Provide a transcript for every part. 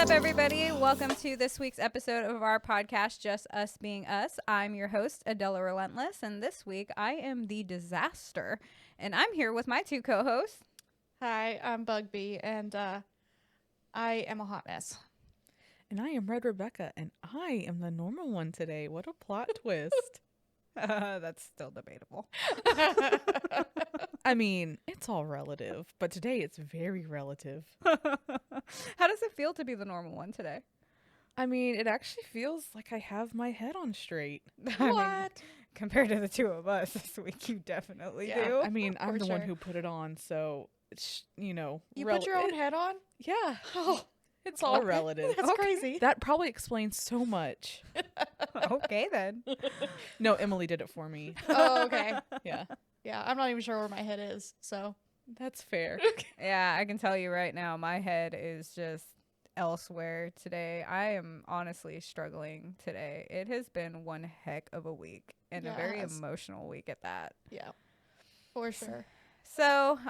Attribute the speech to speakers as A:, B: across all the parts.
A: up, everybody? Welcome to this week's episode of our podcast, Just Us Being Us. I'm your host, Adela Relentless, and this week I am the disaster, and I'm here with my two co-hosts.
B: Hi, I'm Bugby, and I am a hot mess.
C: And I am Red Rebecca, and I am the normal one today. What a plot twist.
A: That's still debatable.
C: I mean, it's all relative, but today it's very relative.
A: How does it feel to be the normal one today?
C: I mean, it actually feels like I have my head on straight.
A: I mean, compared to the two of us this week, you definitely do.
C: I mean, I'm the one
B: sure.
C: who put it on, so it's,
B: You put your own head on?
C: Yeah.
B: Oh,
C: It's all relative.
B: that's crazy.
C: That probably explains so much.
A: Okay, then.
C: No, Emily did it for me.
B: Oh, okay.
C: Yeah.
B: Yeah, I'm not even sure where my head is, so.
C: That's fair.
A: Yeah, I can tell you right now, my head is just elsewhere today. I am honestly struggling today. It has been one heck of a week and a very
B: Yes.
A: emotional week at that.
B: Yeah, for sure.
A: So,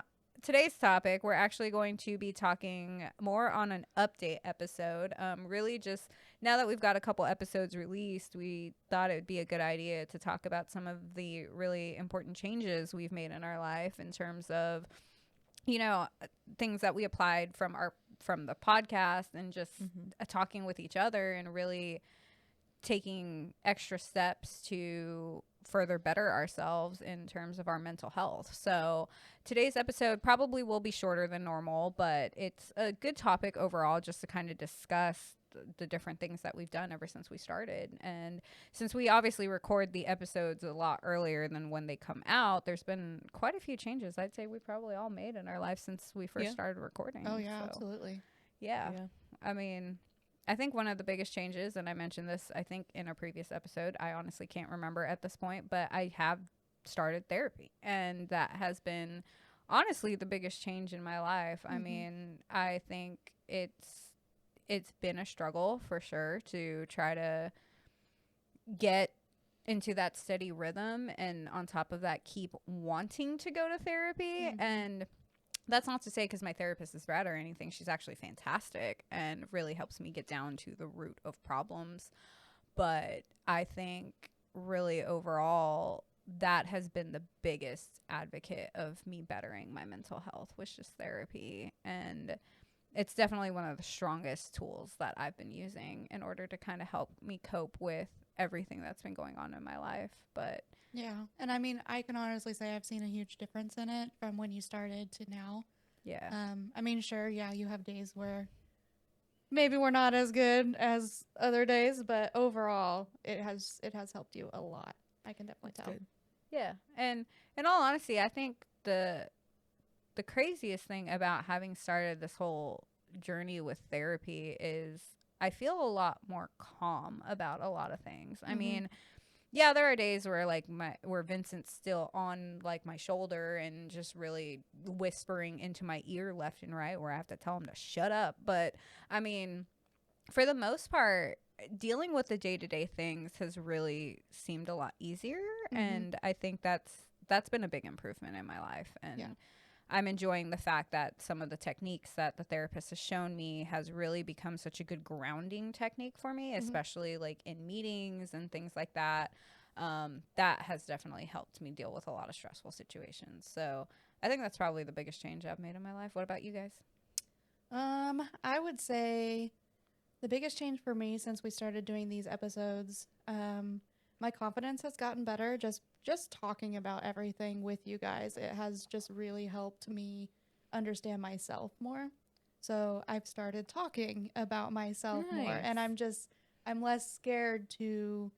A: today's topic, we're actually going to be talking more on an update episode. Really just now that we've got a couple episodes released, we thought it would be a good idea to talk about some of the really important changes we've made in our life in terms of, you know, things that we applied from the podcast and just talking with each other and really taking extra steps to further better ourselves in terms of our mental health. So today's episode probably will be shorter than normal, but it's a good topic overall just to kind of discuss the different things that we've done ever since we started. And since we obviously record the episodes a lot earlier than when they come out, there's been quite a few changes I'd say we probably all made in our life since we first started recording.
B: Oh, yeah,
A: So,
B: absolutely.
A: yeah. I mean, I think one of the biggest changes, and I mentioned this, I think, in a previous episode, I honestly can't remember at this point, but I have started therapy. And that has been, honestly, the biggest change in my life. I mean, I think it's been a struggle for sure to try to get into that steady rhythm. And on top of that, keep wanting to go to therapy. And that's not to say because my therapist is bad or anything. She's actually fantastic and really helps me get down to the root of problems. But I think really overall, that has been the biggest advocate of me bettering my mental health was just therapy. And it's definitely one of the strongest tools that I've been using in order to kind of help me cope with everything that's been going on in my life. But
B: Yeah, and I mean, I can honestly say I've seen a huge difference in it from when you started to now.
A: yeah.
B: I mean, sure, yeah, you have days where maybe we're not as good as other days, but overall, it has helped you a lot. I can definitely tell.
C: Good.
A: Yeah. And in all honesty, I think the craziest thing about having started this whole journey with therapy is I feel a lot more calm about a lot of things. I mean, yeah, there are days where where Vincent's still on like my shoulder and just really whispering into my ear left and right where I have to tell him to shut up. But I mean, for the most part, dealing with the day-to-day things has really seemed a lot easier. And I think that's been a big improvement in my life. And I'm enjoying the fact that some of the techniques that the therapist has shown me has really become such a good grounding technique for me, especially like in meetings and things like that. That has definitely helped me deal with a lot of stressful situations. So I think that's probably the biggest change I've made in my life. What about you guys?
B: I would say the biggest change for me since we started doing these episodes, my confidence has gotten better. Just talking about everything with you guys, it has just really helped me understand myself more. So I've started talking about myself more, and I'm less scared to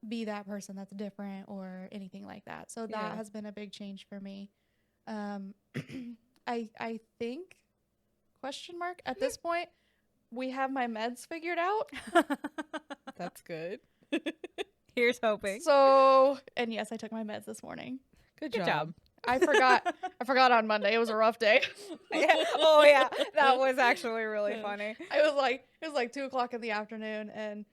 B: be that person that's different or anything like that. So that has been a big change for me. I think question mark at this point we have my meds figured out.
C: That's good.
A: Here's hoping.
B: So, and yes, I took my meds this morning.
C: Good
A: Good
C: job.
B: I forgot on Monday. It was a rough day.
A: Yeah. Oh yeah, that was actually really funny.
B: It was like 2:00 in the afternoon, and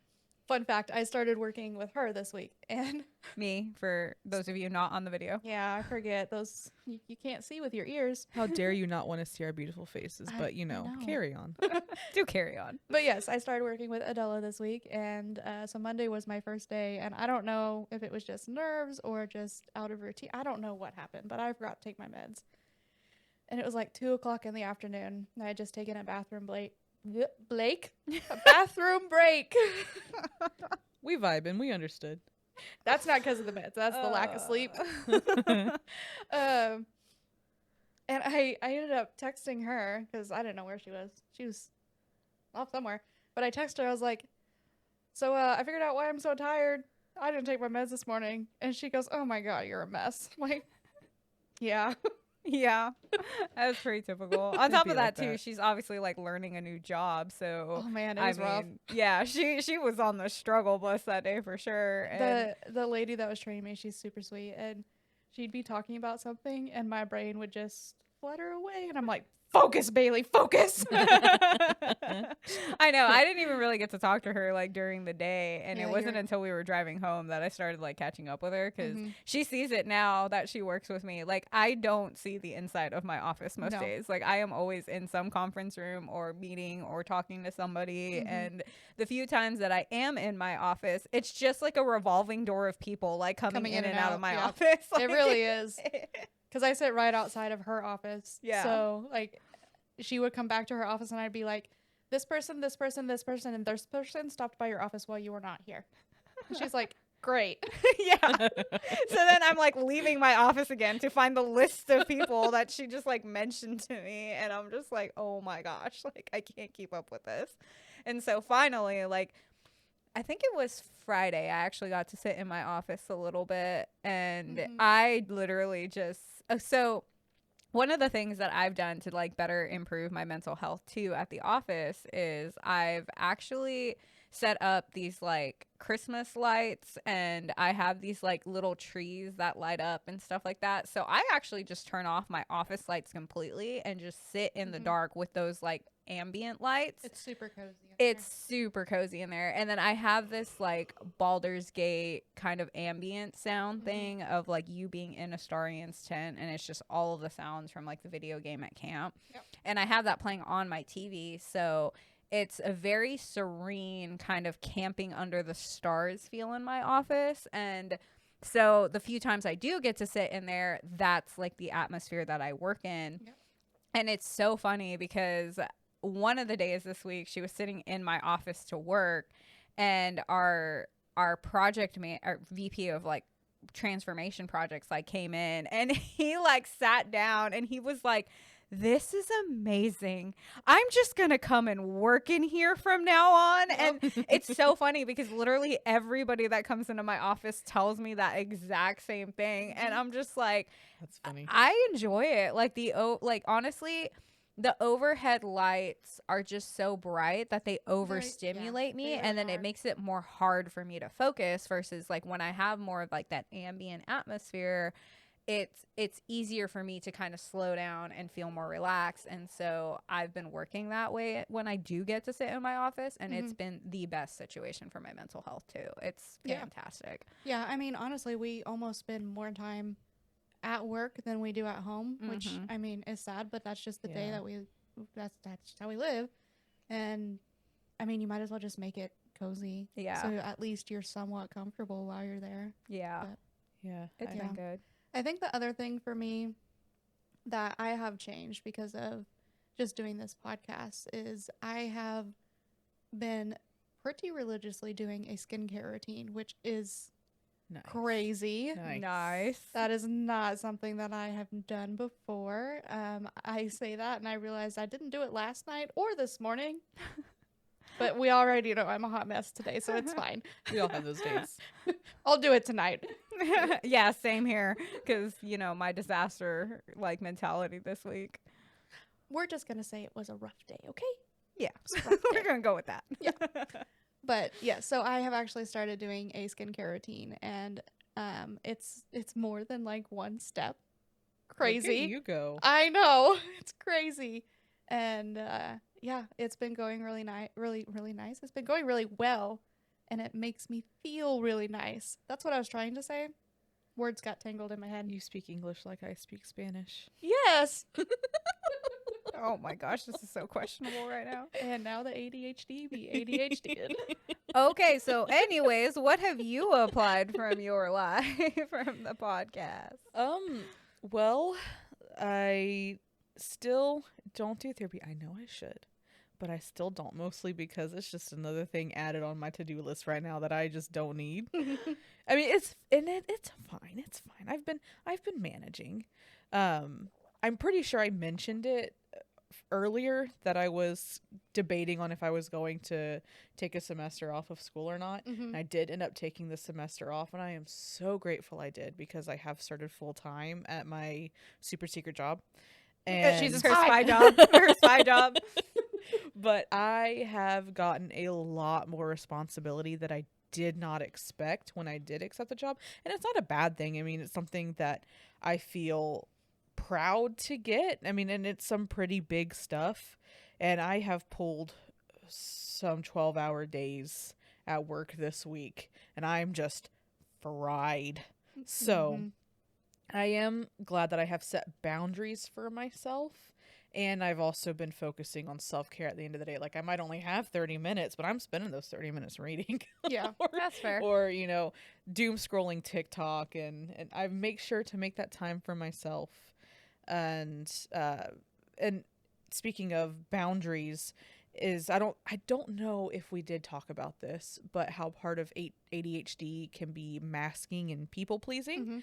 B: Fun fact, I started working with her this week, and
A: Me, for those of you not on the video.
B: yeah, I forget those. You can't see with your ears.
C: How dare you not want to see our beautiful faces? But,
B: I know.
C: carry on.
A: Do carry on.
B: But yes, I started working with Adela this week, and so Monday was my first day, and I don't know if it was just nerves or just out of routine. I don't know what happened, but I forgot to take my meds. And it was like 2:00 in the afternoon, and I had just taken a bathroom break. A bathroom break.
C: We vibing. We understood.
B: That's not because of the meds. That's the lack of sleep. And I ended up texting her because I didn't know where she was. She was off somewhere. But I texted her. I was like, so I figured out why I'm so tired. I didn't take my meds this morning. And she goes, oh my God, you're a mess. I'm like, yeah.
A: Yeah, that's pretty typical. On
C: It'd
A: top
C: be
A: of
C: like
A: that too,
C: that.
A: she's obviously like learning a new job. So
B: Oh man, it was rough.
A: yeah, she was on the struggle bus that day for sure. And
B: The lady that was training me, she's super sweet, and she'd be talking about something, and my brain would just flutter away, and I'm like, focus, Bailey, focus.
A: I know. I didn't even really get to talk to her like during the day, and
B: Yeah,
A: it wasn't
B: you're-
A: until we were driving home that I started like catching up with her because
B: Mhm.
A: she sees it now that she works with me. Like I don't see the inside of my office most
B: No.
A: days. Like I am always in some conference room or meeting or talking to somebody,
B: Mhm.
A: and the few times that I am in my office, it's just like a revolving door of people like coming in and out of my
B: yeah.
A: office.
B: It
A: Like,
B: really is. Because I sit right outside of her office.
A: Yeah.
B: So, like, she would come back to her office, and I'd be like, this person, this person, this person, and this person stopped by your office while you were not here. And she's like, great.
A: Yeah. So then I'm like leaving my office again to find the list of people that she just like mentioned to me. And I'm just like, oh my gosh, like I can't keep up with this. And so finally, like, I think it was Friday, I actually got to sit in my office a little bit. And
B: Mhm.
A: I literally just, so one of the things that I've done to like better improve my mental health too at the office is I've actually set up these like Christmas lights, and I have these like little trees that light up and stuff like that. So I actually just turn off my office lights completely and just sit in the
B: Mhm.
A: dark with those like ambient lights.
B: It's super cozy.
A: It's super cozy in there. And then I have this like Baldur's Gate kind of ambient sound
B: Mhm.
A: thing of like you being in Astarian's tent, and it's just all of the sounds from like the video game at camp.
B: Yep.
A: And I have that playing on my TV. So it's a very serene kind of camping under the stars feel in my office. And so the few times I do get to sit in there, that's like the atmosphere that I work in.
B: Yep.
A: And it's so funny because one of the days this week, she was sitting in my office to work, and our our VP of like transformation projects like came in, and he like sat down and he was like, this is amazing. I'm just going to come and work in here from now on.
B: Yep.
A: And it's so funny because literally everybody that comes into my office tells me that exact same thing. And I'm just like,
C: That's funny.
A: I enjoy it. Like like honestly, the overhead lights are just so bright that they overstimulate me,
B: they really
A: and then
B: are.
A: it makes it more hard for me to focus versus like when I have more of like that ambient atmosphere, it's easier for me to kind of slow down and feel more relaxed. And so I've been working that way when I do get to sit in my office, and it's been the best situation for my mental health too. It's
B: Yeah.
A: fantastic.
B: Yeah, I mean, honestly, we almost spend more time at work than we do at home, which
A: Mhm.
B: I mean is sad, but that's just the day
C: Yeah.
B: that's how we live. And I mean, you might as well just make it cozy.
A: Yeah.
B: So at least you're somewhat comfortable while you're there.
A: Yeah.
B: But
C: Yeah.
A: It's
B: Yeah.
A: been good.
B: I think the other thing for me that I have changed because of just doing this podcast is I have been pretty religiously doing a skincare routine, which is
C: Nice.
B: crazy.
A: Nice.
B: That is not something that I have done before. I say that and I realized I didn't do it last night or this morning. But we already know I'm a hot mess today, so it's fine.
C: We all have those days.
B: I'll do it tonight.
A: Yeah, same here. Because, you know, my disaster like mentality this week.
B: We're just going to say it was a rough day, okay?
A: Yeah.
B: It's a rough
A: We're
B: day.
A: going to go with that.
B: Yeah. But yeah, so I have actually started doing a skincare routine, and it's more than like one step. Crazy.
C: Look at you go.
B: I know. It's crazy. And yeah, it's been going really nice. It's been going really well. and it makes me feel really nice. That's what I was trying to say. Words got tangled in my head.
C: You speak English like I speak Spanish.
B: Yes.
A: Oh my gosh, this is so questionable right now.
B: And now the ADHD be ADHD.
A: Okay, so anyways, what have you applied from your life from the podcast?
C: Well, I still don't do therapy. I know I should, but I still don't, mostly because it's just another thing added on my to-do list right now that I just don't need. I mean, it's fine. It's fine. I've been managing. I'm pretty sure I mentioned it earlier that I was debating on if I was going to take a semester off of school or not. And I did end up taking the semester off, and I am so grateful I did, because I have started full time at my super secret job. And
A: Jesus, her spy job. Her spy job.
C: But I have gotten a lot more responsibility that I did not expect when I did accept the job. And it's not a bad thing. I mean, it's something that I feel proud to get. I mean, and it's some pretty big stuff. And I have pulled some 12-hour days at work this week, and I'm just fried. So I am glad that I have set boundaries for myself. And I've also been focusing on self-care at the end of the day. Like, I might only have 30 minutes, but I'm spending those 30 minutes reading.
B: Yeah,
A: that's fair.
C: Or, doom scrolling TikTok. And I make sure to make that time for myself. And speaking of boundaries, I don't know if we did talk about this, but how part of ADHD can be masking and people pleasing.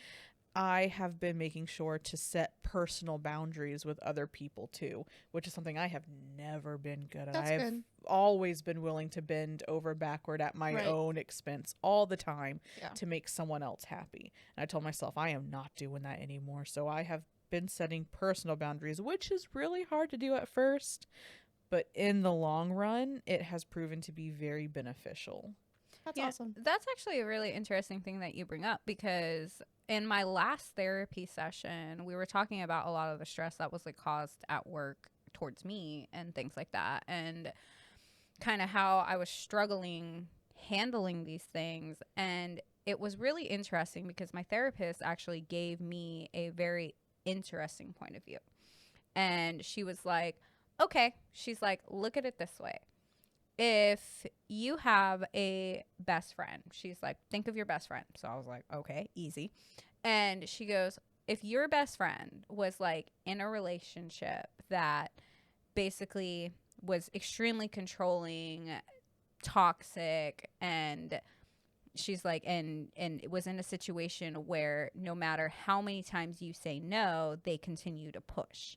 C: I have been making sure to set personal boundaries with other people too, which is something I have never been good at.
B: That's
C: I've
B: good.
C: always been willing to bend over backward at my own expense all the time to make someone else happy. And I told myself I am not doing that anymore. So I have been setting personal boundaries, which is really hard to do at first, but in the long run, it has proven to be very beneficial.
B: That's awesome.
A: That's actually a really interesting thing that you bring up, because in my last therapy session, we were talking about a lot of the stress that was like caused at work towards me and things like that, and kind of how I was struggling handling these things. And it was really interesting because my therapist actually gave me a very interesting point of view. And she was like, okay, she's like, look at it this way. If you have a best friend, she's like, think of your best friend. So I was like, okay, easy. And she goes, if your best friend was like in a relationship that basically was extremely controlling, toxic, and she's like, and it was in a situation where no matter how many times you say no, they continue to push.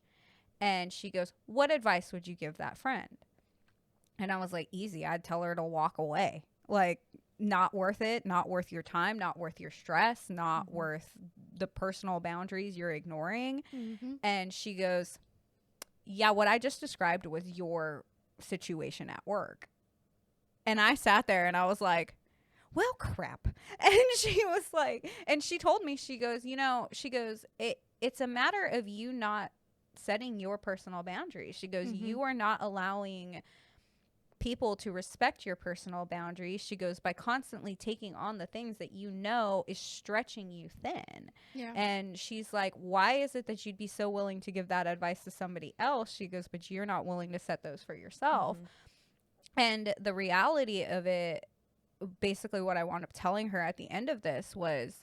A: And she goes, what advice would you give that friend? And I was like, easy. I'd tell her to walk away. Like, not worth it, not worth your time, not worth your stress, not worth the personal boundaries you're ignoring. And she goes, yeah, what I just described was your situation at work. And I sat there and I was like, well, crap. And she was like, and she told me, she goes, it's a matter of you not setting your personal boundaries. She goes, you are not allowing people to respect your personal boundaries. She goes, by constantly taking on the things that you know is stretching you thin. And she's like, why is it that you'd be so willing to give that advice to somebody else? She goes, but you're not willing to set those for yourself. And the reality of it, basically what I wound up telling her at the end of this was,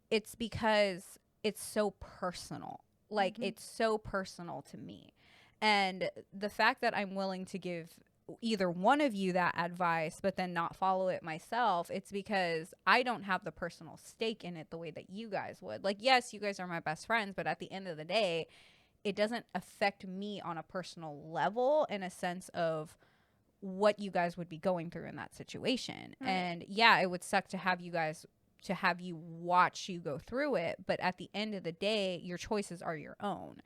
A: it's because it's so personal. Like, it's so personal to me. And the fact that I'm willing to give either one of you that advice, but then not follow it myself, it's because I don't have the personal stake in it the way that you guys would. Like, yes, you guys are my best friends, but at the end of the day, it doesn't affect me on a personal level in a sense of what you guys would be going through in that situation. And yeah, it would suck to have you guys, to have you watch you go through it, but at the end of the day, your choices are your own.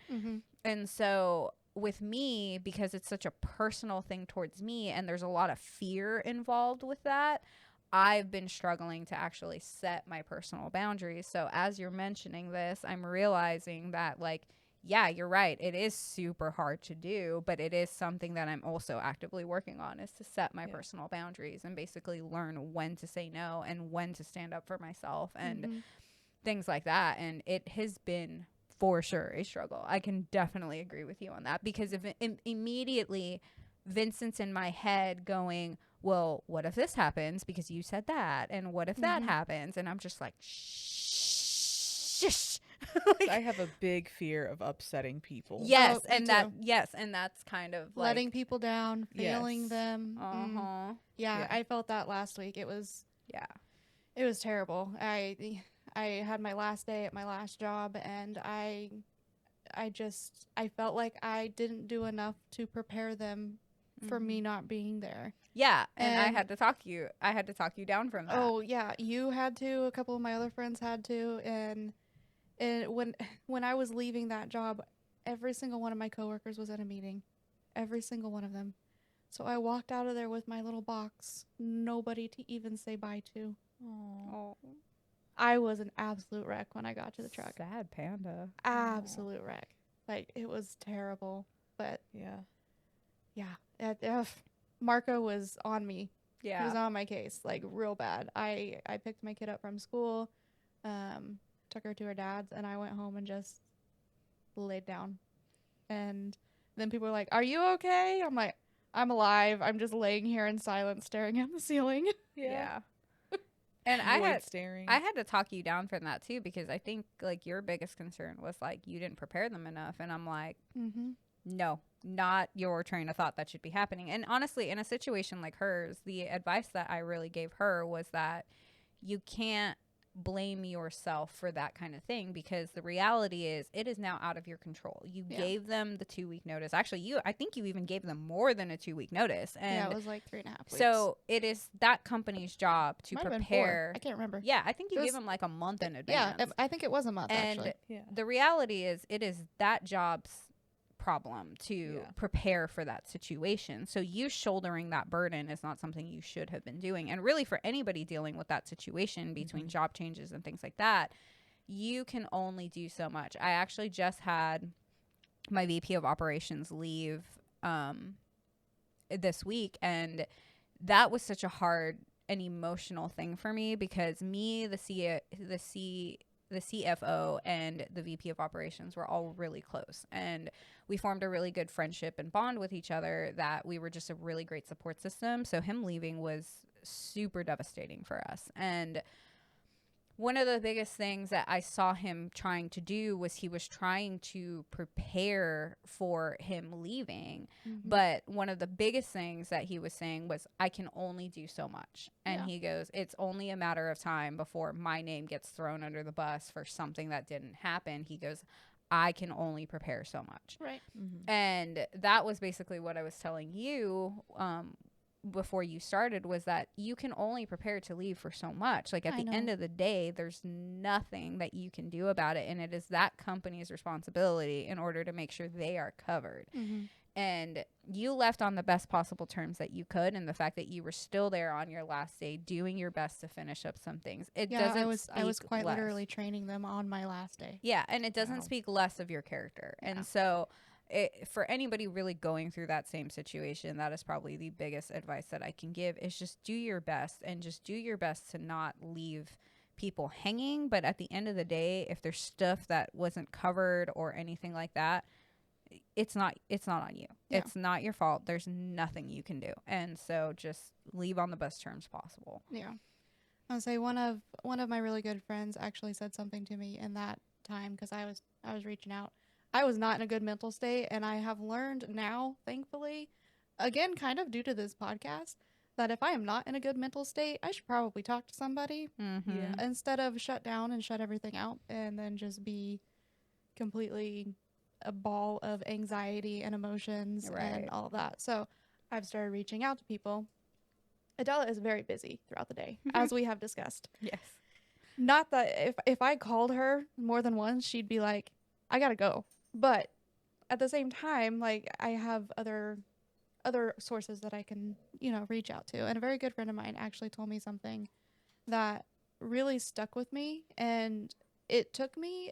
A: And so with me, because it's such a personal thing towards me and there's a lot of fear involved with that, I've been struggling to actually set my personal boundaries. So as you're mentioning this, I'm realizing that, like, yeah, you're right. It is super hard to do, but it is something that I'm also actively working on, is to set my personal boundaries and basically learn when to say no and when to stand up for myself and things like that. And it has been for sure a struggle. I can definitely agree with you on that, because if immediately Vincent's in my head going, well, what if this happens because you said that? And what if that happens? And I'm just like, shh. Like,
C: I have a big fear of upsetting people.
A: yes,
B: Oh, me
A: and that
B: too.
A: and that's kind of
B: Letting
A: like,
B: people down, failing
C: Yes.
B: them. Yeah,
C: Yeah.
B: I felt that last week. It was
A: yeah.
B: terrible. I had my last day at my last job, and I felt like I didn't do enough to prepare them for me not being there.
A: Yeah, and I
B: And
A: had to talk you down from that.
B: oh yeah, you had to, a couple of my other friends had to, and when when I was leaving that job, every single one of my coworkers was at a meeting. Every single one of them. So I walked out of there with my little box, nobody to even say bye to.
A: Oh,
B: I was an absolute wreck when I got to the truck.
A: sad panda.
B: Absolute wreck. Like, it was terrible. But
C: Yeah.
B: yeah, Marco was on me. He was
A: Yeah.
B: on my case, like, real bad. I picked my kid up from school, took her to her dad's, and I went home and just laid down. And then people were like, "Are you okay?" I'm like, "I'm alive. I'm just laying here in silence, staring at the ceiling."
A: Yeah. And
C: Void staring.
A: I had to talk you down from that too, because I think like your biggest concern was like you didn't prepare them enough, and I'm like, no, not your train of thought that should be happening. And honestly, in a situation like hers, the advice that I really gave her was that you can't blame yourself for that kind of thing, because the reality is it is now out of your control. You gave them the 2-week notice. Actually, I think you even gave them more than a 2-week notice. And
B: yeah, it was like 3.5 weeks.
A: so it is that company's job to
B: Might have been 4.
A: prepare.
B: I can't remember.
A: Yeah, I think you
B: It
A: gave
B: was-
A: them like a month in
B: Yeah,
A: advance.
B: I think it was a month,
A: And
B: actually.
C: Yeah.
A: the reality is it is that job's problem to prepare for that situation. So you shouldering that burden is not something you should have been doing. And really, for anybody dealing with that situation between job changes and things like that, you can only do so much. I actually just had my VP of operations leave this week, and that was such a hard and emotional thing for me, because me, the CFO and the VP of operations were all really close, and we formed a really good friendship and bond with each other, that we were just a really great support system. So him leaving was super devastating for us. And one of the biggest things that I saw him trying to do was he was trying to prepare for him leaving. But one of the biggest things that he was saying was, I can only do so much. And he goes, it's only a matter of time before my name gets thrown under the bus for something that didn't happen. He goes, I can only prepare so much.
B: Right.
A: And that was basically what I was telling you before you started, was that you can only prepare to leave for so much. Like, at the end of the day, there's nothing that you can do about it, and it is that company's responsibility in order to make sure they are covered. And you left on the best possible terms that you could, and the fact that you were still there on your last day doing your best to finish up some things,
B: I was quite literally training them on my last day.
A: Yeah, and it doesn't speak less of your character. And so for anybody really going through that same situation, that is probably the biggest advice that I can give, is just do your best, and just do your best to not leave people hanging. But at the end of the day, if there's stuff that wasn't covered or anything like that, it's not on you.
B: Yeah.
A: It's not your fault. There's nothing you can do. And so just leave on the best terms possible.
B: Yeah. I'll say one of my really good friends actually said something to me in that time, because I was reaching out. I was not in a good mental state, and I have learned now, thankfully, again, kind of due to this podcast, that if I am not in a good mental state, I should probably talk to somebody instead of shut down and shut everything out and then just be completely a ball of anxiety and emotions and all of that. So I've started reaching out to people. Adela is very busy throughout the day, as we have discussed.
A: Yes.
B: Not that if I called her more than once, she'd be like, I gotta go. But at the same time, like, I have other sources that I can, reach out to. And a very good friend of mine actually told me something that really stuck with me. And it took me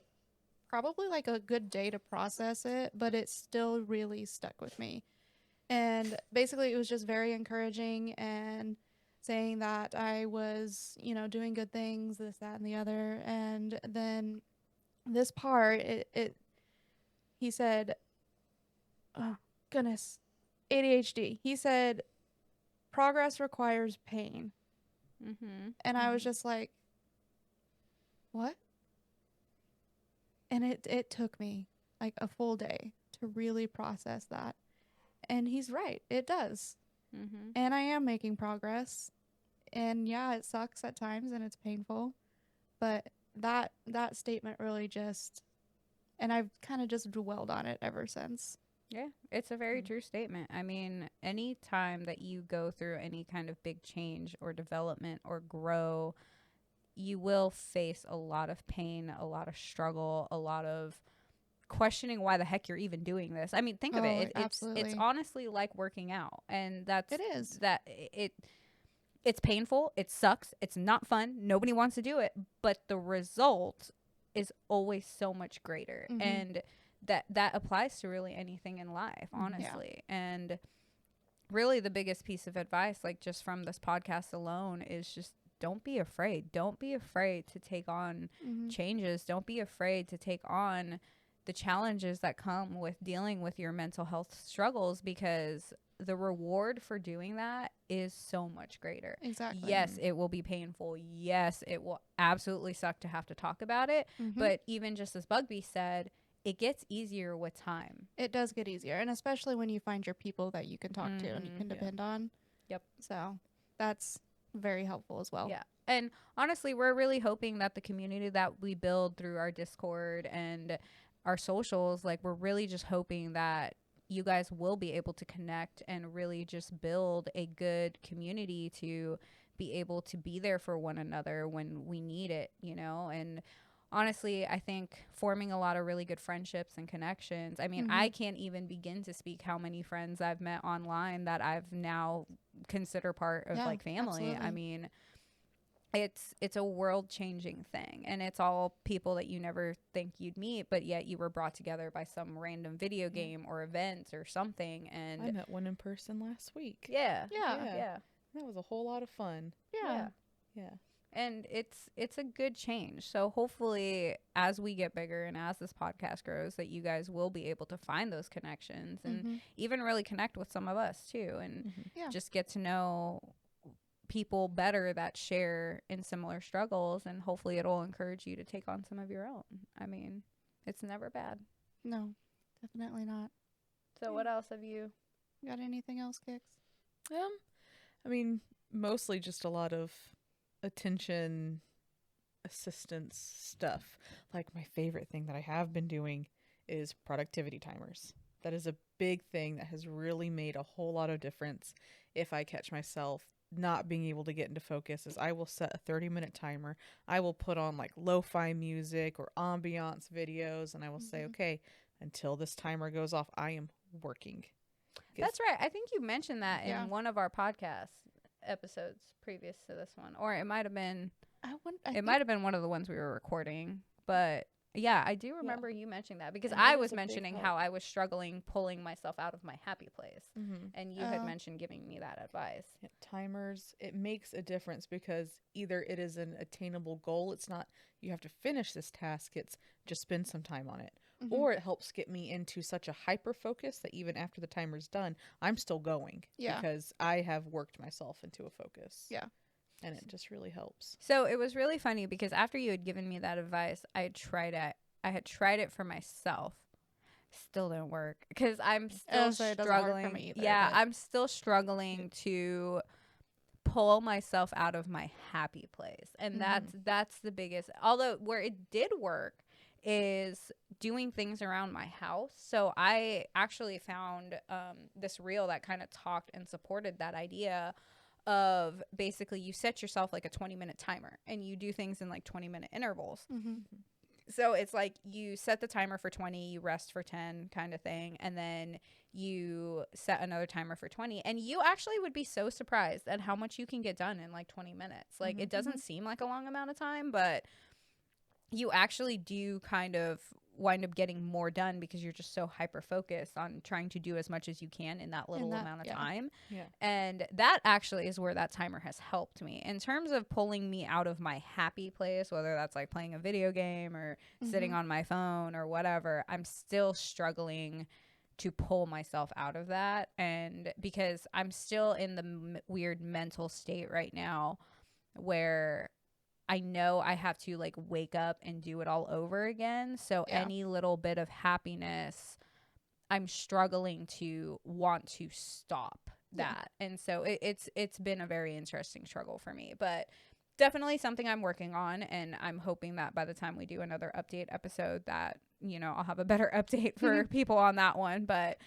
B: probably like a good day to process it, but it still really stuck with me. And basically, it was just very encouraging and saying that I was, doing good things, this, that, and the other. And then this part, he said, oh, goodness, ADHD. He said, progress requires pain.
A: Mm-hmm.
B: And I was just like, what? And it took me like a full day to really process that. And he's right. It does.
A: Mm-hmm.
B: And I am making progress. And yeah, it sucks at times and it's painful. But that statement really just, and I've kind of just dwelled on it ever since.
A: Yeah, it's a very true statement. I mean, any time that you go through any kind of big change or development or grow, you will face a lot of pain, a lot of struggle, a lot of questioning why the heck you're even doing this. I mean, think of it.
B: Absolutely.
A: It's honestly like working out, and that's
B: It is.
A: that it's painful, it sucks, it's not fun, nobody wants to do it, but the result is always so much greater.
B: Mhm.
A: And that applies to really anything in life, honestly. And really the biggest piece of advice, like just from this podcast alone, is just don't be afraid. Don't be afraid to take on changes. Don't be afraid to take on the challenges that come with dealing with your mental health struggles, because the reward for doing that is so much greater.
B: Exactly.
A: Yes, it will be painful. Yes, it will absolutely suck to have to talk about it. But even just as Bugby said, it gets easier with time.
B: It does get easier. And especially when you find your people that you can talk to and you can depend on.
A: Yep.
B: So that's very helpful as well.
A: Yeah. And honestly, we're really hoping that the community that we build through our Discord and our socials, like, we're really just hoping that you guys will be able to connect and really just build a good community to be able to be there for one another when we need it, and honestly, I think forming a lot of really good friendships and connections. I mean, I can't even begin to speak how many friends I've met online that I've now consider part of like family.
B: Absolutely.
A: I mean, it's a world changing thing, and it's all people that you never think you'd meet, but yet you were brought together by some random video game or event or something. And
C: I met one in person last week.
A: yeah.
C: That was a whole lot of fun.
B: Yeah.
A: And it's a good change. So hopefully, as we get bigger and as this podcast grows, that you guys will be able to find those connections and even really connect with some of us too, and just get to know people better that share in similar struggles, and hopefully it'll encourage you to take on some of your own. I mean, it's never bad.
B: No, definitely not.
A: So what else have you
B: got? Anything else, Kix?
C: I mean, mostly just a lot of attention assistance stuff. Like, my favorite thing that I have been doing is productivity timers. That is a big thing that has really made a whole lot of difference. If I catch myself not being able to get into focus, is I will set a 30-minute timer. I will put on like lo-fi music or ambiance videos, and I will say, okay, until this timer goes off, I am working.
A: That's right. I think you mentioned that in one of our podcast episodes previous to this one, or it might have been one of the ones we were recording. But yeah, I do remember you mentioning that, because I was mentioning how I was struggling pulling myself out of my happy place, and you had mentioned giving me that advice.
C: Timers, it makes a difference, because either it is an attainable goal, it's not you have to finish this task, it's just spend some time on it, or it helps get me into such a hyper focus that even after the timer's done, I'm still going, because I have worked myself into a focus. And it just really helps.
A: So it was really funny, because after you had given me that advice, I had tried it for myself. Still didn't work, because I'm still struggling. I'm still struggling to pull myself out of my happy place. And that's the biggest, although where it did work is doing things around my house. So I actually found this reel that kind of talked and supported that idea of, basically, you set yourself like a 20-minute timer and you do things in like 20-minute intervals. So it's like you set the timer for 20, you rest for 10 kind of thing, and then you set another timer for 20, and you actually would be so surprised at how much you can get done in like 20 minutes. Like, it doesn't seem like a long amount of time, but you actually do kind of wind up getting more done because you're just so hyper focused on trying to do as much as you can in that little amount of time.
C: Yeah.
A: And that actually is where that timer has helped me in terms of pulling me out of my happy place, whether that's like playing a video game or sitting on my phone or whatever. I'm still struggling to pull myself out of that. And because I'm still in the weird mental state right now where I know I have to like wake up and do it all over again. So any little bit of happiness, I'm struggling to want to stop that. And so it's been a very interesting struggle for me, but definitely something I'm working on. And I'm hoping that by the time we do another update episode that, you know, I'll have a better update for people on that one. But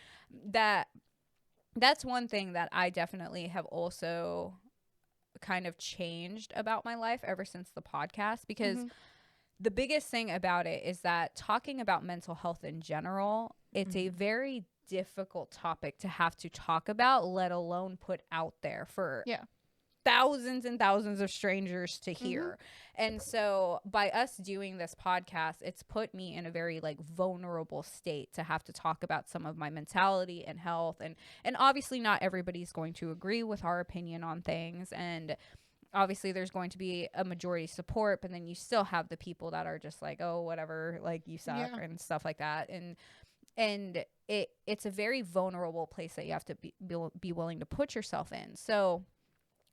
A: that's one thing that I definitely have also kind of changed about my life ever since the podcast, because the biggest thing about it is that talking about mental health in general, it's a very difficult topic to have to talk about, let alone put out there for thousands and thousands of strangers to hear. And so by us doing this podcast, it's put me in a very like vulnerable state to have to talk about some of my mentality and health. And obviously not everybody's going to agree with our opinion on things. And obviously there's going to be a majority support, but then you still have the people that are just like, oh, whatever, like you suck and stuff like that. And it's a very vulnerable place that you have to be willing to put yourself in. So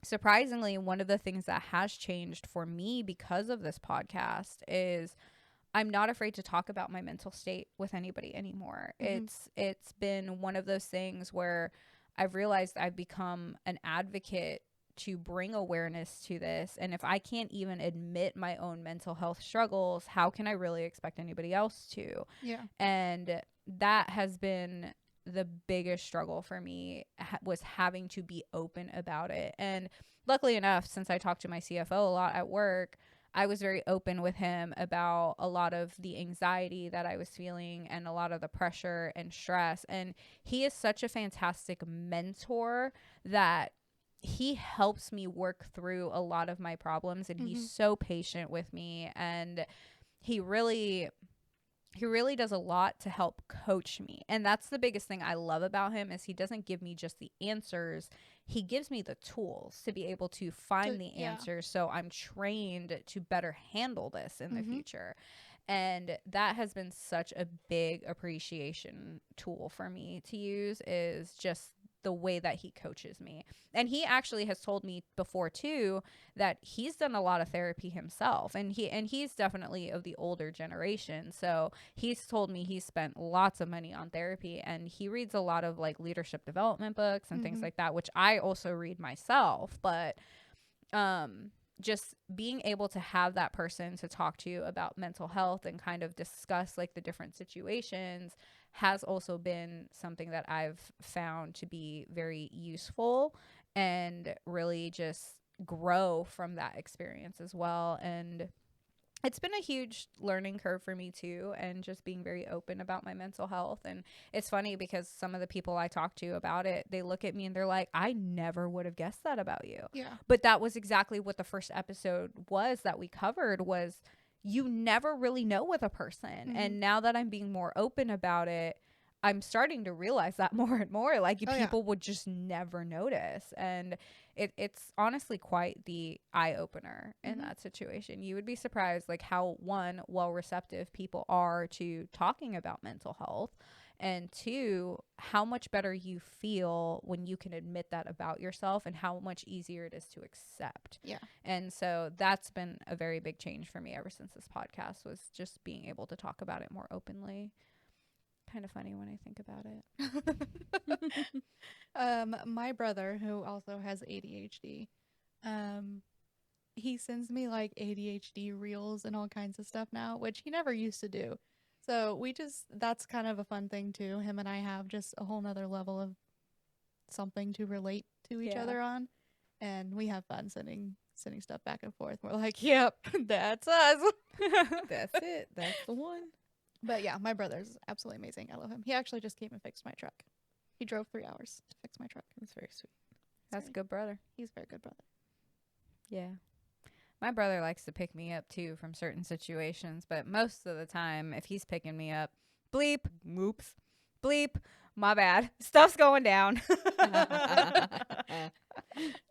A: surprisingly, one of the things that has changed for me because of this podcast is I'm not afraid to talk about my mental state with anybody anymore. It's been one of those things where I've realized I've become an advocate to bring awareness to this. And if I can't even admit my own mental health struggles, how can I really expect anybody else to?
B: Yeah.
A: And that has been the biggest struggle for me, was having to be open about it. And luckily enough, since I talked to my CFO a lot at work, I was very open with him about a lot of the anxiety that I was feeling and a lot of the pressure and stress. And he is such a fantastic mentor that he helps me work through a lot of my problems, and he's so patient with me, and he really does a lot to help coach me. And that's the biggest thing I love about him, is he doesn't give me just the answers. He gives me the tools to be able to find the answers, so I'm trained to better handle this in the future. And that has been such a big appreciation tool for me to use, is just the way that he coaches me. And he actually has told me before too that he's done a lot of therapy himself, and he's definitely of the older generation. So he's told me he's spent lots of money on therapy, and he reads a lot of like leadership development books and things like that, which I also read myself. But just being able to have that person to talk to about mental health and kind of discuss like the different situations has also been something that I've found to be very useful, and really just grow from that experience as well. And it's been a huge learning curve for me too, and just being very open about my mental health. And it's funny because some of the people I talk to about it, they look at me and they're like, I never would have guessed that about you.
B: Yeah.
A: But that was exactly what the first episode was that we covered, was you never really know with a person. And now that I'm being more open about it, I'm starting to realize that more and more. Like people would just never notice. And it's honestly quite the eye opener in that situation. You would be surprised like how, one, well receptive people are to talking about mental health, and two, how much better you feel when you can admit that about yourself, and how much easier it is to accept.
B: Yeah.
A: And so that's been a very big change for me ever since this podcast, was just being able to talk about it more openly. Kind of funny when I think about it.
B: My brother, who also has ADHD, he sends me like ADHD reels and all kinds of stuff now, which he never used to do. So that's kind of a fun thing too. Him and I have just a whole nother level of something to relate to each other on. And we have fun sending stuff back and forth. We're like, yep, that's us.
C: That's it. That's the one.
B: But yeah, my brother's absolutely amazing. I love him. He actually just came and fixed my truck. He drove 3 hours to fix my truck.
C: That's very sweet.
A: That's a good brother.
B: He's a very good brother.
A: Yeah. My brother likes to pick me up too from certain situations, but most of the time, if he's picking me up, bleep, whoops, bleep, my bad, stuff's going down.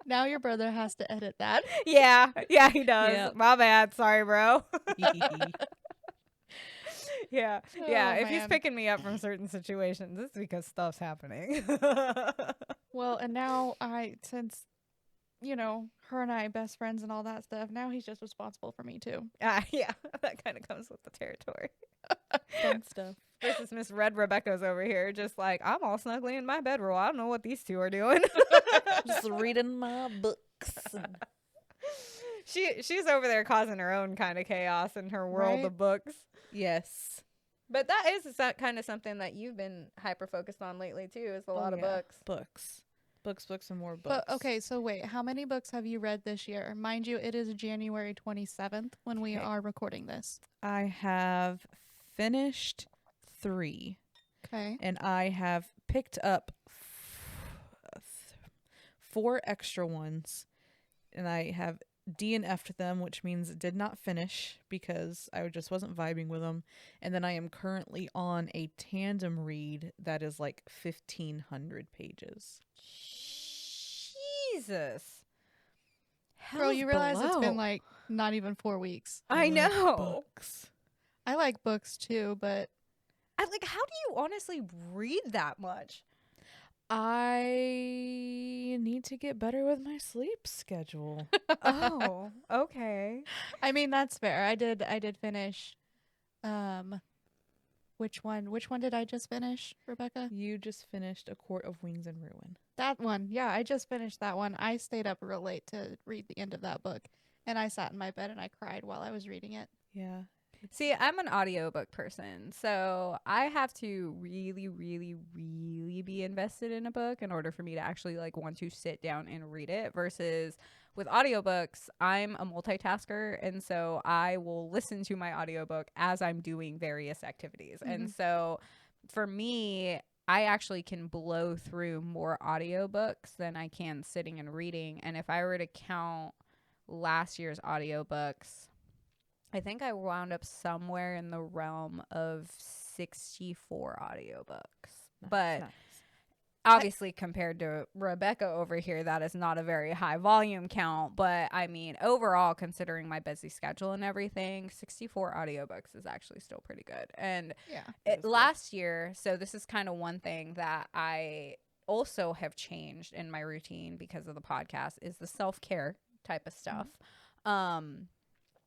B: Now your brother has to edit that.
A: Yeah, he does.
C: Yep.
A: My bad, sorry, bro. Yeah,
B: Oh,
A: if he's
B: man.
A: picking me up from certain situations, it's because stuff's happening.
B: Well, and now since, her and I best friends and all that stuff, now he's just responsible for me too.
A: Yeah, that kind of comes with the territory.
C: Fun stuff.
A: Versus Miss Red Rebecca's over here, just like, I'm all snugly in my bedroll. I don't know what these two are doing.
C: Just reading my books.
A: She's over there causing her own kind of chaos in her world
B: Right?
A: of books.
C: Yes.
A: But that is kind of something that you've been hyper focused on lately too. Is a lot of books.
C: Books, and more books.
B: But okay, so wait, how many books have you read this year? Mind you, it is January 27th when we
C: Okay.
B: are recording this.
C: I have finished 3,
B: Okay.
C: and I have picked up 4 extra ones, and I have DNF'd them, which means it did not finish because I just wasn't vibing with them. And then I am currently on a tandem read that is like 1,500 pages.
A: Jesus.
B: Girl,
A: Hell's
B: you realize it's been
A: below.
B: like not even 4 weeks.
A: I
C: like
A: know.
C: books.
B: I like books too, but
A: How do you honestly read that much?
C: I need to get better with my sleep schedule.
A: Oh, okay.
B: I mean that's fair. I did finish which one did I just finish, Rebecca?
C: You just finished A Court of Wings and Ruin.
B: That one. Yeah, I just finished that one. I stayed up real late to read the end of that book, and I sat in my bed and I cried while I was reading it.
C: Yeah.
A: See, I'm an audiobook person, so I have to really, really, really be invested in a book in order for me to actually like want to sit down and read it. Versus with audiobooks, I'm a multitasker, and so I will listen to my audiobook as I'm doing various activities. And so for me, I actually can blow through more audiobooks than I can sitting and reading. And if I were to count last year's audiobooks, I think I wound up somewhere in the realm of 64 audiobooks. But
C: Nice.
A: obviously, compared to Rebecca over here, that is not a very high volume count. But I mean, overall, considering my busy schedule and everything, 64 audiobooks is actually still pretty good. And
B: Yeah.
A: last year, so this is kind of one thing that I also have changed in my routine because of the podcast, is the self-care type of stuff.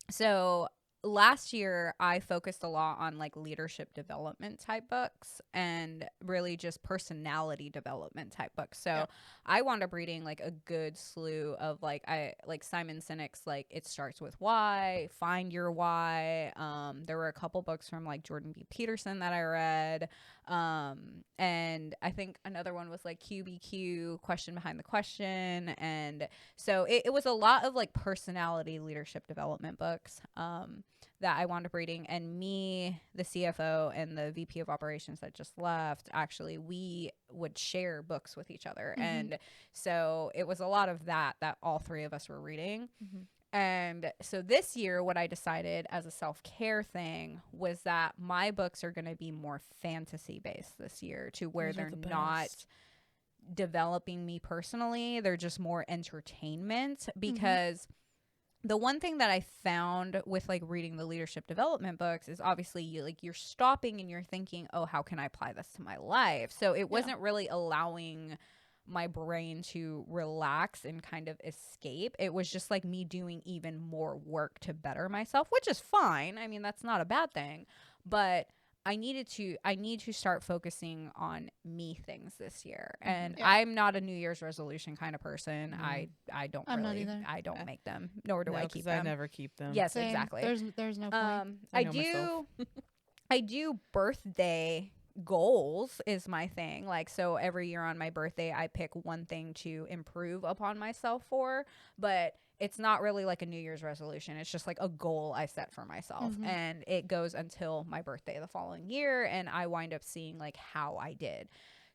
A: So last year I focused a lot on like leadership development type books and really just personality development type books. So I wound up reading like a good slew of like Simon Sinek's like It Starts With Why, Find Your Why. There were a couple books from like Jordan B. Peterson that I read. And I think another one was like QBQ, Question Behind the Question. And so it was a lot of like personality leadership development books that I wound up reading. And me, the CFO, and the VP of operations that just left, actually, we would share books with each other. And so it was a lot of that all three of us were reading. And so this year, what I decided as a self-care thing was that my books are going to be more fantasy-based this year, to where
C: Those are
A: they're
C: the
A: not
C: best.
A: developing me personally. They're just more entertainment, because the one thing that I found with like reading the leadership development books is obviously you're stopping and you're thinking, oh, how can I apply this to my life? So it wasn't really allowing my brain to relax and kind of escape. It was just like me doing even more work to better myself, which is fine. I mean, that's not a bad thing, but I need to start focusing on me things this year. And I'm not a New Year's resolution kind of person. I don't
B: I'm not
A: really,
B: either.
A: I don't make them, nor do
C: No,
A: I
C: 'cause
A: keep
C: I
A: them.
C: never keep them.
A: Yes,
B: Same.
A: exactly.
B: There's no point.
A: I
C: know myself.
A: I do birthday goals is my thing. Like, so every year on my birthday, I pick one thing to improve upon myself for, but it's not really like a New Year's resolution. It's just like a goal I set for myself, and it goes until my birthday the following year, and I wind up seeing like how I did.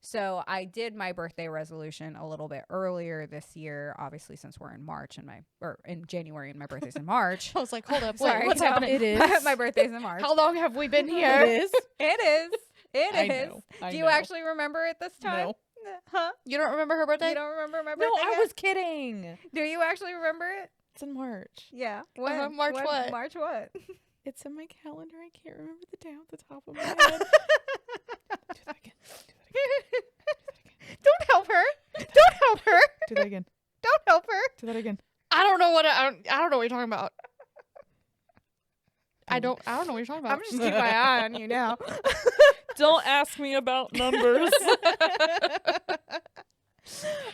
A: So I did my birthday resolution a little bit earlier this year, obviously since we're in March or in January and my birthday's in March.
B: I was like, hold up,
A: Sorry,
B: wait, what's
A: no,
B: happening?
C: It is.
A: My birthday's in March.
B: How long have we been
C: It
B: here?
C: is.
A: It is. It
C: I
A: is.
C: know. I
A: Do you
C: know.
A: actually remember it this time?
C: No.
A: Huh?
B: You don't remember her birthday?
A: You don't remember my
C: No,
A: birthday?
C: I
A: yet?
C: was kidding.
A: Do you actually remember it?
C: It's in March.
A: Yeah. When?
B: March what?
A: March what?
C: It's in my calendar. I can't remember the day off the top of my head. Do that again.
A: Don't help her. Don't help her.
C: Do that again.
A: Don't help her.
C: Do that again.
B: I don't know what I don't know what you're talking about. I don't know what you're talking about.
A: I'm just keeping my eye on you now.
C: Don't ask me about numbers.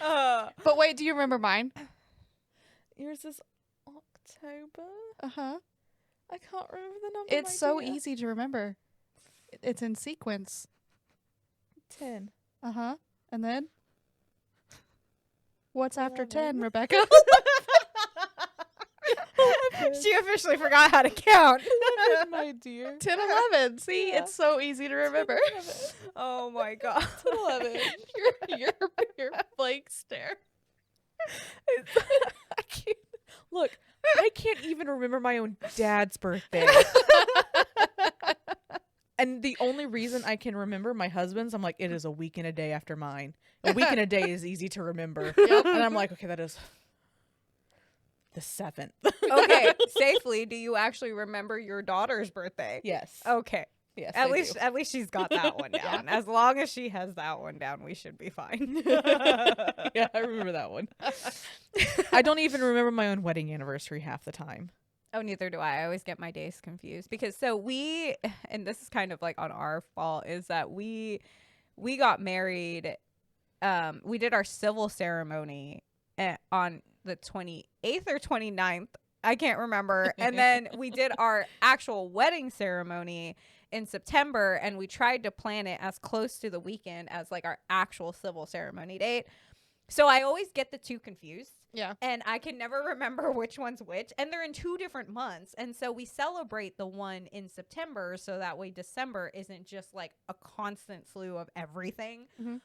B: But wait, do you remember mine?
C: Yours is October.
B: Uh-huh.
C: I can't remember the number.
B: It's so easy to remember. It's in sequence.
C: 10.
B: Uh-huh. And then? What's after 10,
C: 11.
B: Rebecca?
A: She officially forgot how to count.
C: My dear.
B: 10, 11. See,
C: Yeah.
B: it's so easy to remember.
A: Oh my god.
C: 11.
B: your blank stare.
C: I can't. Look, I can't even remember my own dad's birthday. And the only reason I can remember my husband's, I'm like, it is a week and a day after mine. A week and a day is easy to remember.
B: Yep.
C: And I'm like, okay, that is the 7th.
A: Okay, safely, do you actually remember your daughter's birthday?
C: Yes.
A: Okay.
C: Yes.
A: At
C: I
A: least
C: do.
A: at least she's got that one down. As long as she has that one down, we should be fine.
C: Yeah, I remember that one. I don't even remember my own wedding anniversary half the time.
A: Oh, neither do I. I always get my days confused because and this is kind of like on our fault, is that we got married. We did our civil ceremony on the 28th or 29th. I can't remember. And then we did our actual wedding ceremony in September, and we tried to plan it as close to the weekend as like our actual civil ceremony date. So I always get the two confused.
B: Yeah.
A: And I can never remember which one's which. And they're in 2 different months. And so we celebrate the one in September so that way December isn't just like a constant slew of everything.
B: Mhm.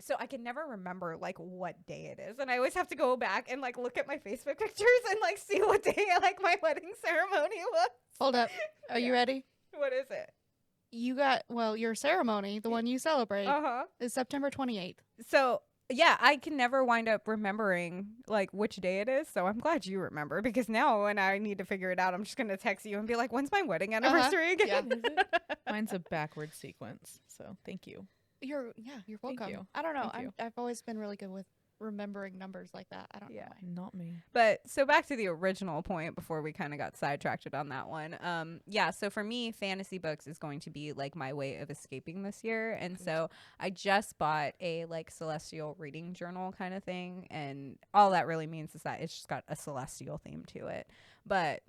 A: So I can never remember like what day it is. And I always have to go back and like look at my Facebook pictures and like see what day like my wedding ceremony was.
B: Hold up. Are you ready?
A: What is it?
B: Your ceremony, the one you celebrate,
A: Uh-huh.
B: is September 28th.
A: So yeah, I can never wind up remembering like which day it is. So I'm glad you remember, because now when I need to figure it out, I'm just gonna text you and be like, "When's my wedding anniversary again?"
B: Yeah.
C: Mine's a backward sequence. So thank you.
B: You're
C: Thank
B: welcome.
C: you.
B: I don't know.
C: Thank you.
B: I've always been really good with remembering numbers like that. I don't
A: Yeah.
B: know why.
C: Not me.
A: But so back to the original point before we kind of got sidetracked on that one. Yeah, so for me, fantasy books is going to be like my way of escaping this year. And so I just bought a like celestial reading journal kind of thing. And all that really means is that it's just got a celestial theme to it. But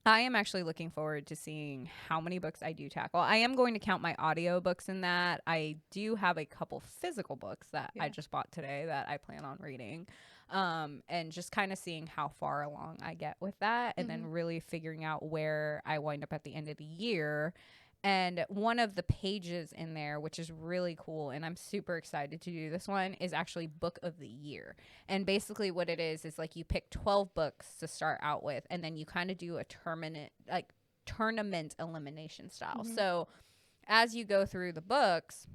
A: I am actually looking forward to seeing how many books I do tackle. I am going to count my audio books in that. I do have a couple physical books that I just bought today that I plan on reading. And just kind of seeing how far along I get with that, and then really figuring out where I wind up at the end of the year. And one of the pages in there, which is really cool, and I'm super excited to do this one, is actually book of the year. And basically what it is like you pick 12 books to start out with, and then you kind of do a tournament elimination style. So as you go through the books,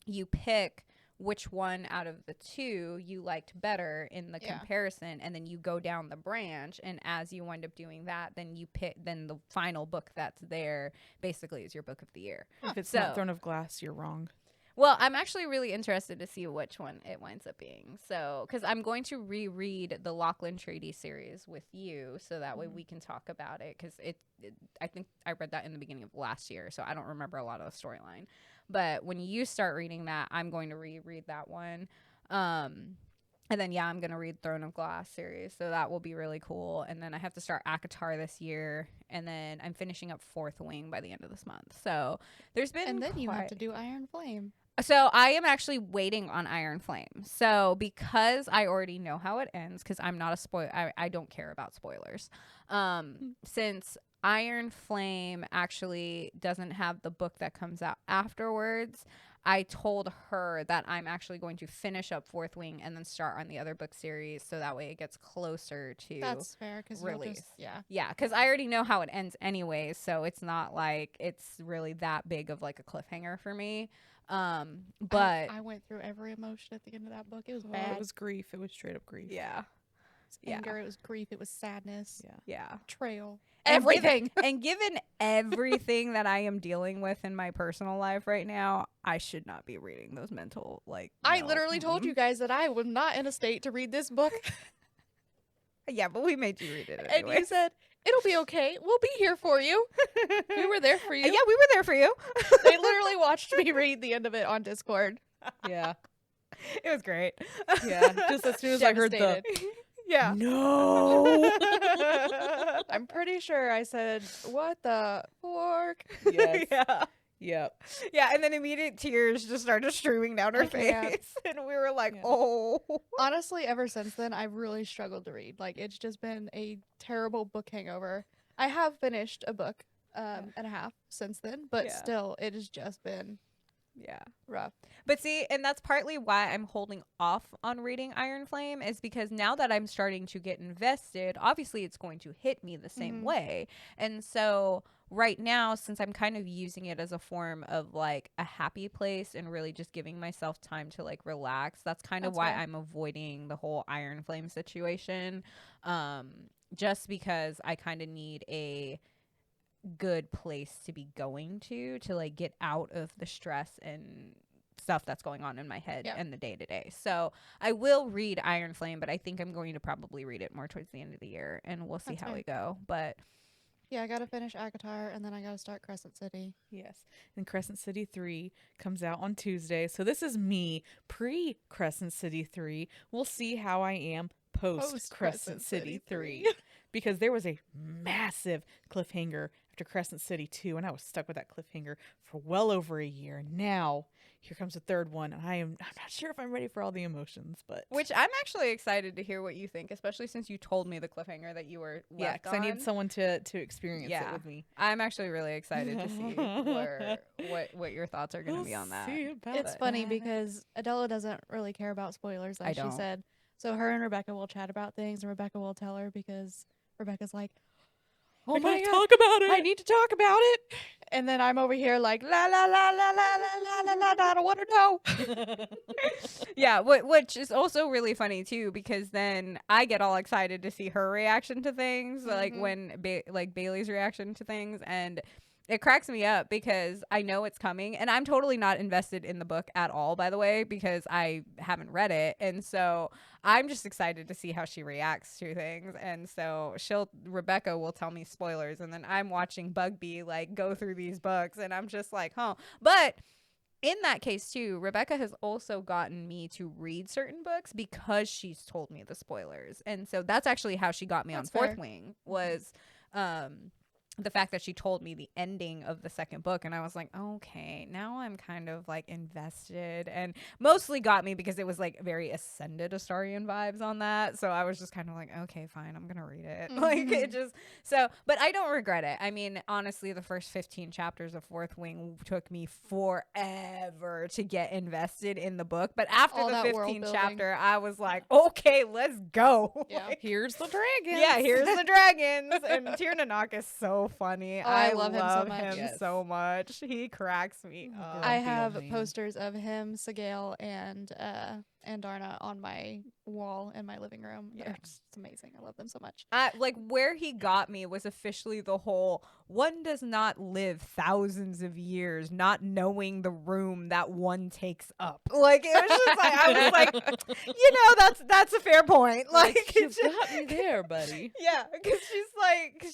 A: you pick which one out of the 2 you liked better in the comparison, and then you go down the branch, and as you wind up doing that, then you pick the final book that's there basically is your book of the year.
C: If it's
A: So-
C: not Throne of Glass, you're wrong.
A: Well, I'm actually really interested to see which one it winds up being. So, because I'm going to reread the Lachlan Treaty series with you, so that way we can talk about it. Because I think I read that in the beginning of last year, so I don't remember a lot of the storyline. But when you start reading that, I'm going to reread that one. And then, I'm going to read Throne of Glass series, so that will be really cool. And then I have to start ACOTAR this year, and then I'm finishing up Fourth Wing by the end of this month. So there's been
B: And then you have
A: quite-
B: to do Iron Flame.
A: So I am actually waiting on Iron Flame. So because I already know how it ends, because I'm not a I don't care about spoilers. Since Iron Flame actually doesn't have the book that comes out afterwards, I told her that I'm actually going to finish up Fourth Wing and then start on the other book series, so that way it gets closer to
B: That's fair because
A: release.
B: Yeah.
A: Yeah, because I already know how it ends anyway, so it's not like it's really that big of like a cliffhanger for me. But
B: I went through every emotion at the end of that book. It was
C: Oh,
B: bad.
C: it was grief. It was straight up grief.
A: yeah,
B: It was anger. It was grief. It was sadness.
C: Yeah.
A: yeah.
B: Betrayal.
A: And given-
B: Everything.
A: and given everything that I am dealing with in my personal life right now, I should not be reading those mental
B: I
A: no.
B: literally told you guys that I was not in a state to read this book,
A: Yeah, but we made you read it
B: and
A: anyway.
B: you said it'll be okay. We'll be here for you. We were there for you.
A: Yeah, we were there for you.
B: They literally watched me read the end of it on Discord.
C: Yeah.
A: It was great.
C: Yeah. Just as soon as I heard the
B: Devastated.
A: Yeah.
C: no.
B: I'm pretty sure I said, "What the fork?"
C: Yes.
A: Yeah.
C: Yep.
A: Yeah, and then immediate tears just started streaming down her
B: I can't.
A: face. And we were like,
C: Yeah.
A: oh.
B: Honestly, ever since then, I've really struggled to read. Like, it's just been a terrible book hangover. I have finished a book and a half since then, but
A: Yeah.
B: still, it has just been
A: Yeah.
B: rough.
A: But see, and that's partly why I'm holding off on reading Iron Flame, is because now that I'm starting to get invested, obviously it's going to hit me the same
B: Mhm.
A: way. And so right now, since I'm kind of using it as a form of like a happy place and really just giving myself time to like relax, that's kind of
B: That's
A: why
B: fair.
A: I'm avoiding the whole Iron Flame situation. Just because I kind of need a good place to be going to like get out of the stress and stuff that's going on in my head
B: Yeah.
A: and the day to day. So I will read Iron Flame, but I think I'm going to probably read it more towards the end of the year, and we'll see
B: That's
A: how
B: fair.
A: we go. But
B: Yeah, I gotta finish Akatar, and then I gotta start Crescent City.
C: Yes. And Crescent City 3 comes out on Tuesday. So this is me pre Crescent City 3. We'll see how I am post Crescent City 3. Because there was a massive cliffhanger after Crescent City 2, and I was stuck with that cliffhanger for well over a year. Now, here comes the third one, and I'm not sure if I'm ready for all the emotions, but
A: which I'm actually excited to hear what you think, especially since you told me the cliffhanger that you were
C: yeah,
A: left
C: because I
A: on.
C: need someone to experience
A: Yeah.
C: it with me.
A: I'm actually really excited to see what your thoughts are going to be on that.
B: It's funny because Adela doesn't really care about spoilers,
A: I
B: like she
A: don't.
B: said. So her and Rebecca will chat about things, and Rebecca will tell her because Rebecca's like, "Oh
C: I
B: my
C: gotta
B: god,
C: talk about it.
B: I need to talk about it." And then I'm over here like, la la la la la la la la la. I don't want to know.
A: Yeah, which is also really funny too, because then I get all excited to see her reaction to things, like
B: Mhm.
A: when like Bailey's reaction to things, and it cracks me up because I know it's coming, and I'm totally not invested in the book at all, by the way, because I haven't read it, and so I'm just excited to see how she reacts to things. And so Rebecca will tell me spoilers, and then I'm watching Bugbee like go through these books, and I'm just like, huh. But in that case too, Rebecca has also gotten me to read certain books because she's told me the spoilers. And so that's actually how she got me
B: That's
A: on Fourth
B: fair.
A: Wing, was the fact that she told me the ending of the second book, and I was like, okay, now I'm kind of like invested, and mostly got me because it was like very Ascended Astarian vibes on that. So I was just kind of like, okay, fine, I'm gonna read it. Like it just but I don't regret it. I mean, honestly, the first 15 chapters of Fourth Wing took me forever to get invested in the book, but after
B: All
A: the
B: that world
A: 15th
B: building.
A: chapter, I was like, okay, let's go.
B: Yeah.
A: Like,
C: Here's the dragon.
A: yeah, here's the dragons. And Tiernanak is so funny.
B: Oh, I love him so much.
A: him
C: Yes.
A: so much. He cracks me
C: Oh,
A: up.
C: girl.
B: I
C: Grumpy
B: have
C: old man.
B: posters of him, Sigale, and Darna on my wall in my living room.
A: Yeah.
B: They're just amazing. I love them so much.
A: Like where he got me was officially the whole one does not live thousands of years not knowing the room that one takes up. Like it was just like I was like, that's a fair point. Like
C: you
A: it's just-
C: got me there, buddy.
A: Yeah, because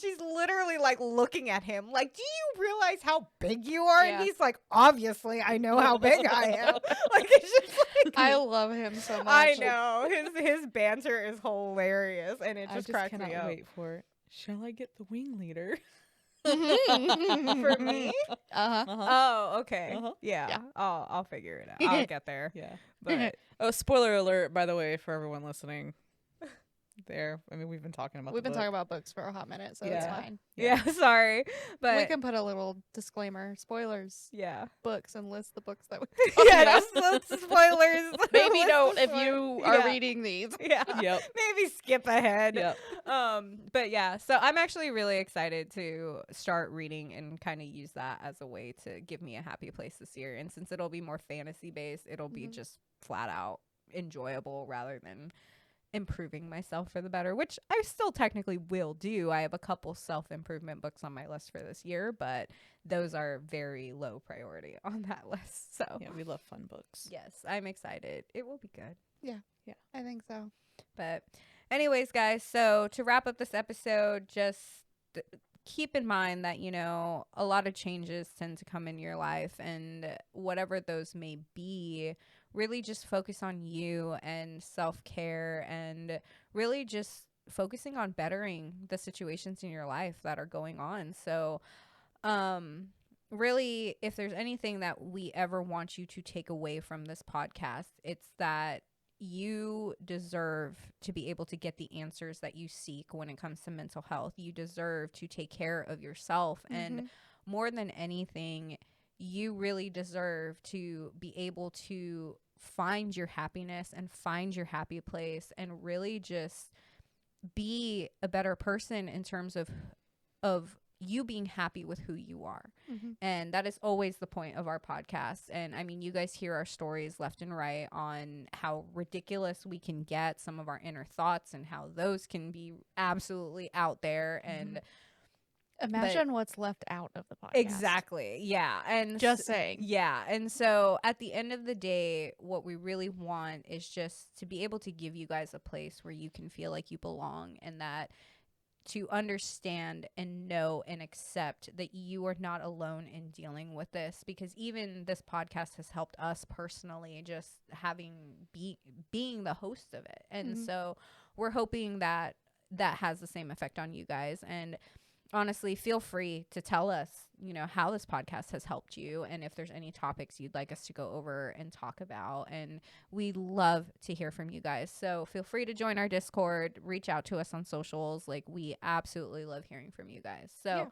A: she's literally like looking at him like, do you realize how big you are?
B: Yeah.
A: And he's like, obviously I know how big I am. Like it's just like
B: I love him so much.
A: I know his banter is hilarious, and it
C: I
A: just
C: just
A: cracks
C: cannot
A: me up.
C: wait for it. Shall I get the wing leader?
A: For me?
B: Uh-huh.
A: Oh, okay.
C: Uh-huh.
A: Yeah.
B: Yeah.
A: I'll figure it out. I'll get there.
C: Yeah.
A: But
C: Oh, spoiler alert, by the way, for everyone listening. there. I mean, we've been talking about
B: We've
C: the
B: been
C: book.
B: talking about books for a hot minute, so it's
C: Yeah.
B: fine.
A: Yeah, sorry. But
B: We can put a little disclaimer, spoilers,
A: yeah.
B: books, and list the books that we
A: Yeah,
B: about.
A: just spoilers.
B: Maybe
A: List
B: don't
A: the
B: if
A: spoil-
B: you are
A: Yeah.
B: reading these.
A: Yeah.
C: Yep.
A: Maybe skip ahead.
C: Yep.
A: But yeah, so I'm actually really excited to start reading and kind of use that as a way to give me a happy place this year. And since it'll be more fantasy based, it'll be
B: Mhm.
A: just flat out enjoyable rather than improving myself for the better, which I still technically will do. I have a couple self-improvement books on my list for this year, but those are very low priority on that list. So
C: Yeah, we love fun books.
A: yes, I'm excited. It will be good.
B: I think so.
A: But anyways, guys, so to wrap up this episode, just keep in mind that, you know, a lot of changes tend to come in your life, and whatever those may be, really just focus on you and self-care, and really just focusing on bettering the situations in your life that are going on. So, really, if there's anything that we ever want you to take away from this podcast, it's that you deserve to be able to get the answers that you seek when it comes to mental health. You deserve to take care of yourself. And
B: Mhm.
A: more than anything, you really deserve to be able to find your happiness and find your happy place and really just be a better person in terms of you being happy with who you are.
B: Mhm.
A: And that is always the point of our podcast. And I mean, you guys hear our stories left and right on how ridiculous we can get, some of our inner thoughts, and how those can be absolutely out there. And
B: Imagine what's left out of the podcast.
A: exactly. Yeah. And
B: Just saying.
A: yeah. And so at the end of the day, what we really want is just to be able to give you guys a place where you can feel like you belong, and that to understand and know and accept that you are not alone in dealing with this, because even this podcast has helped us personally, just being the host of it. And
B: Mhm.
A: so we're hoping that that has the same effect on you guys. And honestly, feel free to tell us, you know, how this podcast has helped you, and if there's any topics you'd like us to go over and talk about. And we love to hear from you guys. So feel free to join our Discord, reach out to us on socials. Like, we absolutely love hearing from you guys. So
B: Yeah.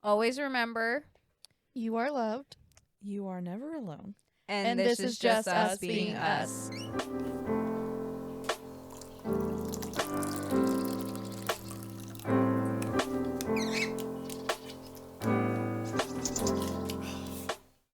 A: always remember,
B: You are loved.
C: You are never alone.
A: and this is just us being us.
B: us.